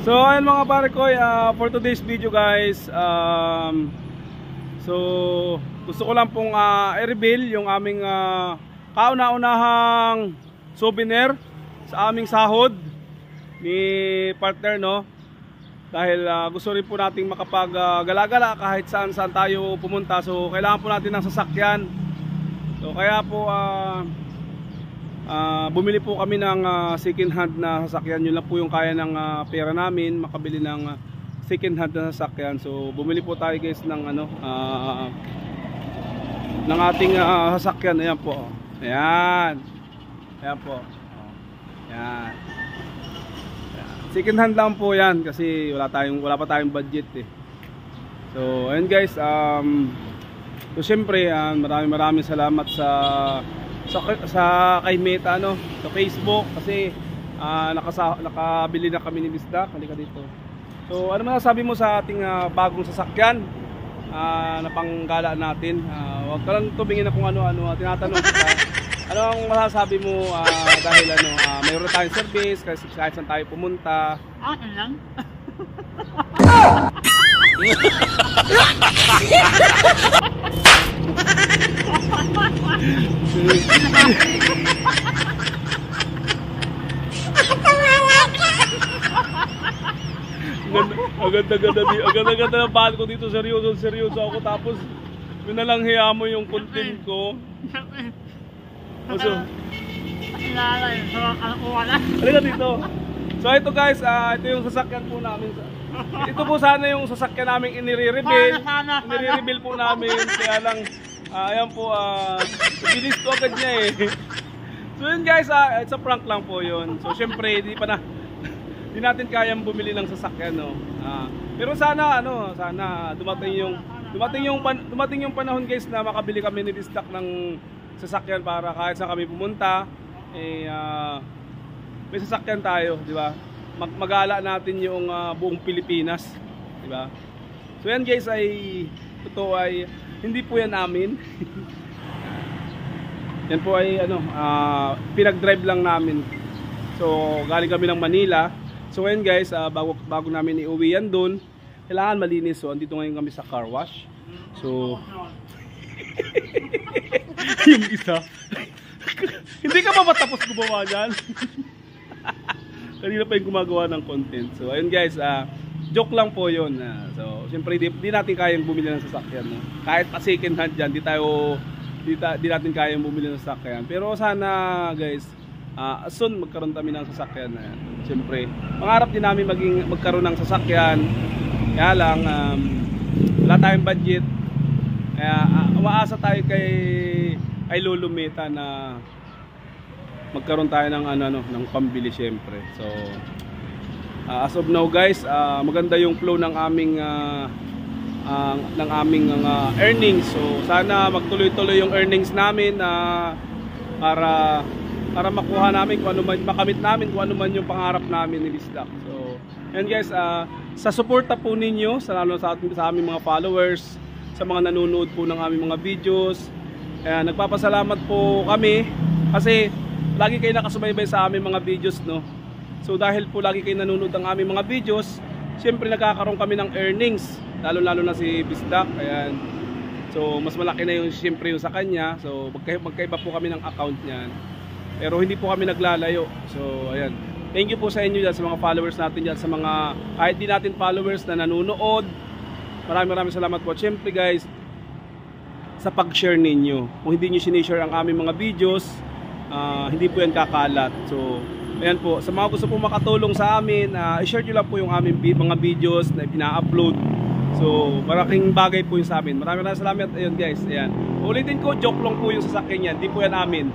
So ayun mga pare ko, for today's video guys, so gusto ko lang pong i-reveal yung aming kauna-unahang souvenir sa aming sahod ni partner, no? Dahil gusto rin po nating makapag-gala-gala kahit saan tayo pumunta. So kailangan po natin ng sasakyan. So kaya po bumili po kami ng second hand na sasakyan. Yun lang po yung kaya ng pera namin, makabili ng second hand na sasakyan. So bumili po tayo guys ng ng ating sasakyan. Ayan po. Ayan. Ayan po. Ayan. Second hand lang po yan kasi wala pa tayong budget eh. So ayun guys, so syempre maraming salamat sa kay Meta, no, sa Facebook kasi nakabili na kami ni Bisdak. Halika dito. So ano masasabi mo sa ating bagong sasakyan na panggala natin? Huwag ka lang tumingin na kung ano-ano, tinatanong kita. Ano ang masasabi mo dahil mayroon tayong service kahit saan tayo pumunta? Akin lang. Ang ganda ng bahal ko dito, seryoso ako, tapos yun na lang hiya mo yung content ko. Halika dito. So ito guys, ito yung sasakyan po namin. Ito po sana yung sasakyan namin inire-reveal po namin. Kaya lang, ayan po, bilis ko agad niya eh. So yun guys, it's a prank lang po yun. So syempre, di natin kayang bumili ng sasakyan, no. Pero sana dumating yung panahon guys na makabili kami ni Bisdak ng sasakyan para kahit saan kami pumunta may sasakyan tayo, di ba? Magala natin yung buong Pilipinas, di ba? So yan guys totoo ay hindi po yan amin. Yan po ay pinag-drive lang namin. So galing kami ng Manila. So yan guys, bago namin iuwi yan doon, kailangan malinis. So andito ngayon kami sa car wash. So yung isa hindi ka pa matapos gumawa dyan. Kanina pa yung gumagawa ng content. So ayun guys, joke lang po yun. So siyempre di natin kayang bumili ng sasakyan, no? Kahit pa second hand dyan, di natin kayang bumili ng sasakyan. Pero sana guys, soon magkaroon kami ng sasakyan. Siyempre pangarap din namin magkaroon ng sasakyan. Kaya lang wala tayong budget. Kaya umaasa tayo kay Lolo Meta na magkaroon tayo ng pambili syempre. So as of now guys, maganda yung flow ng aming earnings. So sana magtuloy-tuloy yung earnings namin para makuha namin kung ano man, makamit namin kung ano man yung pangarap namin ni Bisdak. So yan guys, sa suporta po ninyo, lalo sa aming mga followers, sa mga nanonood po ng aming mga videos. Nagpapasalamat po kami kasi lagi kayo nakasubaybay sa aming mga videos, no. So dahil po lagi kayo nanonood ng aming mga videos, siyempre nagkakaroon kami ng earnings, lalo na si Bisdak. Ayan. So mas malaki na yung siyempre yung sa kanya. So magkaiba po kami ng account niyan. Pero hindi po kami naglalayo. So ayan. Thank you po sa inyo dyan, sa mga followers natin dyan, sa mga kahit di natin followers na nanonood. Maraming salamat po. Siyempre guys, sa pag-share ninyo. Kung hindi nyo sinishare ang aming mga videos, hindi po yan kakalat. So, ayan po. Sa mga gusto po makatulong sa amin, i-share nyo lang po yung aming mga videos na ina-upload. So, malaking bagay po yung sa amin. Maraming salamat. Ayun guys, ayan. Ulitin ko, joke lang po yung sasakyan yan. Hindi po yan amin.